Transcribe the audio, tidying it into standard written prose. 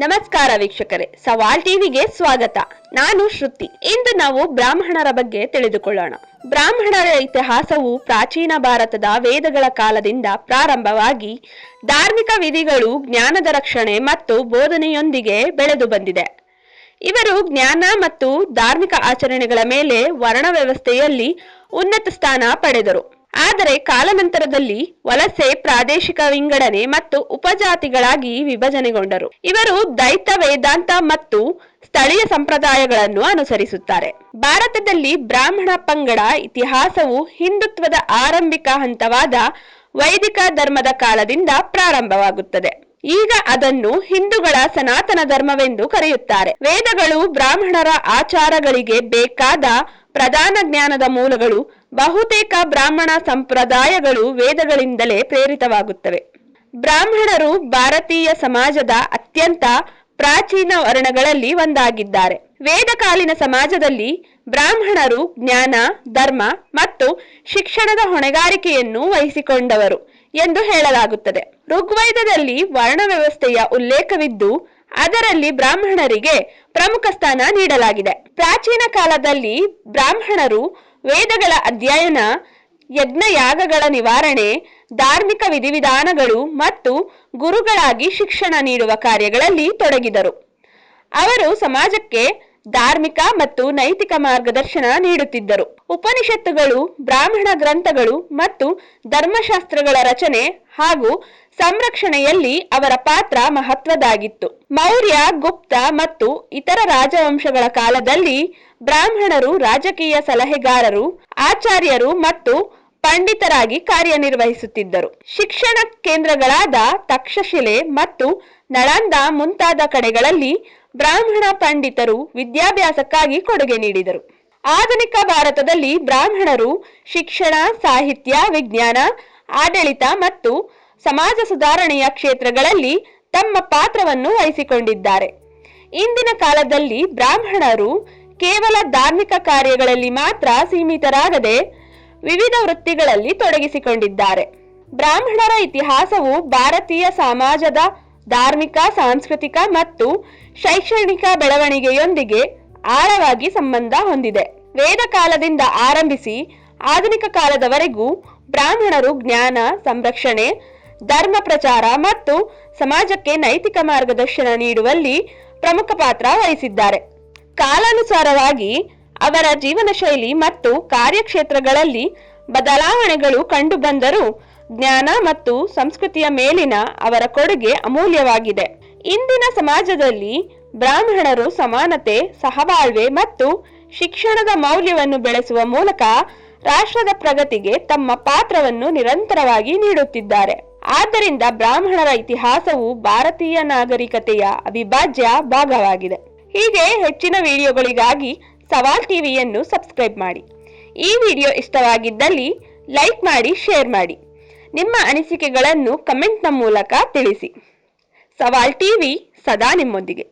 ನಮಸ್ಕಾರ ವೀಕ್ಷಕರೇ, ಸವಾಲ್ ಟಿವಿಗೆ ಸ್ವಾಗತ. ನಾನು ಶ್ರುತಿ. ಇಂದು ನಾವು ಬ್ರಾಹ್ಮಣರ ಬಗ್ಗೆ ತಿಳಿದುಕೊಳ್ಳೋಣ. ಬ್ರಾಹ್ಮಣರ ಇತಿಹಾಸವು ಪ್ರಾಚೀನ ಭಾರತದ ವೇದಗಳ ಕಾಲದಿಂದ ಪ್ರಾರಂಭವಾಗಿ ಧಾರ್ಮಿಕ ವಿಧಿಗಳು, ಜ್ಞಾನದ ರಕ್ಷಣೆ ಮತ್ತು ಬೋಧನೆಯೊಂದಿಗೆ ಬೆಳೆದು ಬಂದಿದೆ. ಇವರು ಜ್ಞಾನ ಮತ್ತು ಧಾರ್ಮಿಕ ಆಚರಣೆಗಳ ಮೇಲೆ ವರ್ಣ ವ್ಯವಸ್ಥೆಯಲ್ಲಿ ಉನ್ನತ ಸ್ಥಾನ ಪಡೆದರು. ಆದರೆ ಕಾಲಾನಂತರದಲ್ಲಿ ವಲಸೆ, ಪ್ರಾದೇಶಿಕ ವಿಂಗಡಣೆ ಮತ್ತು ಉಪಜಾತಿಗಳಾಗಿ ವಿಭಜನೆಗೊಂಡರು. ಇವರು ದೈತ ವೇದಾಂತ ಮತ್ತು ಸ್ಥಳೀಯ ಸಂಪ್ರದಾಯಗಳನ್ನು ಅನುಸರಿಸುತ್ತಾರೆ. ಭಾರತದಲ್ಲಿ ಬ್ರಾಹ್ಮಣ ಪಂಗಡ ಇತಿಹಾಸವು ಹಿಂದುತ್ವದ ಆರಂಭಿಕ ಹಂತವಾದ ವೈದಿಕ ಧರ್ಮದ ಕಾಲದಿಂದ ಪ್ರಾರಂಭವಾಗುತ್ತದೆ. ಈಗ ಅದನ್ನು ಹಿಂದೂಗಳ ಸನಾತನ ಧರ್ಮವೆಂದು ಕರೆಯುತ್ತಾರೆ. ವೇದಗಳು ಬ್ರಾಹ್ಮಣರ ಆಚಾರಗಳಿಗೆ ಬೇಕಾದ ಪ್ರಧಾನ ಜ್ಞಾನದ ಮೂಲಗಳು. ಬಹುತೇಕ ಬ್ರಾಹ್ಮಣ ಸಂಪ್ರದಾಯಗಳು ವೇದಗಳಿಂದಲೇ ಪ್ರೇರಿತವಾಗುತ್ತವೆ. ಬ್ರಾಹ್ಮಣರು ಭಾರತೀಯ ಸಮಾಜದ ಅತ್ಯಂತ ಪ್ರಾಚೀನ ವರ್ಣಗಳಲ್ಲಿ ಒಂದಾಗಿದ್ದಾರೆ. ವೇದಕಾಲೀನ ಸಮಾಜದಲ್ಲಿ ಬ್ರಾಹ್ಮಣರು ಜ್ಞಾನ, ಧರ್ಮ ಮತ್ತು ಶಿಕ್ಷಣದ ಹೊಣೆಗಾರಿಕೆಯನ್ನು ವಹಿಸಿಕೊಂಡವರು ಎಂದು ಹೇಳಲಾಗುತ್ತದೆ. ಋಗ್ವೇದದಲ್ಲಿ ವರ್ಣ ವ್ಯವಸ್ಥೆಯ ಉಲ್ಲೇಖವಿದ್ದು ಅದರಲ್ಲಿ ಬ್ರಾಹ್ಮಣರಿಗೆ ಪ್ರಮುಖ ಸ್ಥಾನ ನೀಡಲಾಗಿದೆ. ಪ್ರಾಚೀನ ಕಾಲದಲ್ಲಿ ಬ್ರಾಹ್ಮಣರು ವೇದಗಳ ಅಧ್ಯಯನ, ಯಜ್ಞ ಯಾಗಗಳ ನಿವಾರಣೆ, ಧಾರ್ಮಿಕ ವಿಧಿವಿಧಾನಗಳು ಮತ್ತು ಗುರುಗಳಾಗಿ ಶಿಕ್ಷಣ ನೀಡುವ ಕಾರ್ಯಗಳಲ್ಲಿ ತೊಡಗಿದರು. ಅವರು ಸಮಾಜಕ್ಕೆ ಧಾರ್ಮಿಕ ಮತ್ತು ನೈತಿಕ ಮಾರ್ಗದರ್ಶನ ನೀಡುತ್ತಿದ್ದರು. ಉಪನಿಷತ್ತುಗಳು, ಬ್ರಾಹ್ಮಣ ಗ್ರಂಥಗಳು ಮತ್ತು ಧರ್ಮಶಾಸ್ತ್ರಗಳ ರಚನೆ ಹಾಗೂ ಸಂರಕ್ಷಣೆಯಲ್ಲಿ ಅವರ ಪಾತ್ರ ಮಹತ್ವದಾಗಿತ್ತು. ಮೌರ್ಯ, ಗುಪ್ತ ಮತ್ತು ಇತರ ರಾಜವಂಶಗಳ ಕಾಲದಲ್ಲಿ ಬ್ರಾಹ್ಮಣರು ರಾಜಕೀಯ ಸಲಹೆಗಾರರು, ಆಚಾರ್ಯರು ಮತ್ತು ಪಂಡಿತರಾಗಿ ಕಾರ್ಯನಿರ್ವಹಿಸುತ್ತಿದ್ದರು. ಶಿಕ್ಷಣ ಕೇಂದ್ರಗಳಾದ ತಕ್ಷಶಿಲೆ ಮತ್ತು ನಳಂದ ಮುಂತಾದ ಕಡೆಗಳಲ್ಲಿ ಬ್ರಾಹ್ಮಣ ಪಂಡಿತರು ವಿದ್ಯಾಭ್ಯಾಸಕ್ಕಾಗಿ ಕೊಡುಗೆ ನೀಡಿದರು. ಆಧುನಿಕ ಭಾರತದಲ್ಲಿ ಬ್ರಾಹ್ಮಣರು ಶಿಕ್ಷಣ, ಸಾಹಿತ್ಯ, ವಿಜ್ಞಾನ, ಆಡಳಿತ ಮತ್ತು ಸಮಾಜ ಸುಧಾರಣೆಯ ಕ್ಷೇತ್ರಗಳಲ್ಲಿ ತಮ್ಮ ಪಾತ್ರವನ್ನು ವಹಿಸಿಕೊಂಡಿದ್ದಾರೆ. ಇಂದಿನ ಕಾಲದಲ್ಲಿ ಬ್ರಾಹ್ಮಣರು ಕೇವಲ ಧಾರ್ಮಿಕ ಕಾರ್ಯಗಳಲ್ಲಿ ಮಾತ್ರ ಸೀಮಿತರಾಗದೆ ವಿವಿಧ ವೃತ್ತಿಗಳಲ್ಲಿ ತೊಡಗಿಸಿಕೊಂಡಿದ್ದಾರೆ. ಬ್ರಾಹ್ಮಣರ ಇತಿಹಾಸವು ಭಾರತೀಯ ಸಮಾಜದ ಧಾರ್ಮಿಕ, ಸಾಂಸ್ಕೃತಿಕ ಮತ್ತು ಶೈಕ್ಷಣಿಕ ಬೆಳವಣಿಗೆಯೊಂದಿಗೆ ಆಳವಾಗಿ ಸಂಬಂಧ ಹೊಂದಿದೆ. ವೇದ ಕಾಲದಿಂದ ಆರಂಭಿಸಿ ಆಧುನಿಕ ಕಾಲದವರೆಗೂ ಬ್ರಾಹ್ಮಣರು ಜ್ಞಾನ ಸಂರಕ್ಷಣೆ, ಧರ್ಮ ಪ್ರಚಾರ ಮತ್ತು ಸಮಾಜಕ್ಕೆ ನೈತಿಕ ಮಾರ್ಗದರ್ಶನ ನೀಡುವಲ್ಲಿ ಪ್ರಮುಖ ಪಾತ್ರ ವಹಿಸಿದ್ದಾರೆ. ಕಾಲಾನುಸಾರವಾಗಿ ಅವರ ಜೀವನ ಶೈಲಿ ಮತ್ತು ಕಾರ್ಯಕ್ಷೇತ್ರಗಳಲ್ಲಿ ಬದಲಾವಣೆಗಳು ಕಂಡುಬಂದರೂ ಜ್ಞಾನ ಮತ್ತು ಸಂಸ್ಕೃತಿಯ ಮೇಲಿನ ಅವರ ಕೊಡುಗೆ ಅಮೂಲ್ಯವಾಗಿದೆ. ಇಂದಿನ ಸಮಾಜದಲ್ಲಿ ಬ್ರಾಹ್ಮಣರು ಸಮಾನತೆ, ಸಹಬಾಳ್ವೆ ಮತ್ತು ಶಿಕ್ಷಣದ ಮೌಲ್ಯವನ್ನು ಬೆಳೆಸುವ ಮೂಲಕ ರಾಷ್ಟ್ರದ ಪ್ರಗತಿಗೆ ತಮ್ಮ ಪಾತ್ರವನ್ನು ನಿರಂತರವಾಗಿ ನೀಡುತ್ತಿದ್ದಾರೆ. ಆದ್ದರಿಂದ ಬ್ರಾಹ್ಮಣರ ಇತಿಹಾಸವು ಭಾರತೀಯ ನಾಗರಿಕತೆಯ ಅವಿಭಾಜ್ಯ ಭಾಗವಾಗಿದೆ. ಹೀಗೆ ಹೆಚ್ಚಿನ ವಿಡಿಯೋಗಳಿಗಾಗಿ ಸವಾಲ್ ಟಿವಿಯನ್ನು ಸಬ್ಸ್ಕ್ರೈಬ್ ಮಾಡಿ. ಈ ವಿಡಿಯೋ ಇಷ್ಟವಾಗಿದ್ದಲ್ಲಿ ಲೈಕ್ ಮಾಡಿ, ಶೇರ್ ಮಾಡಿ. ನಿಮ್ಮ ಅನಿಸಿಕೆಗಳನ್ನು ಕಮೆಂಟ್ನ ಮೂಲಕ ತಿಳಿಸಿ. ಸವಾಲ್ ಟಿವಿ ಸದಾ ನಿಮ್ಮೊಂದಿಗೆ.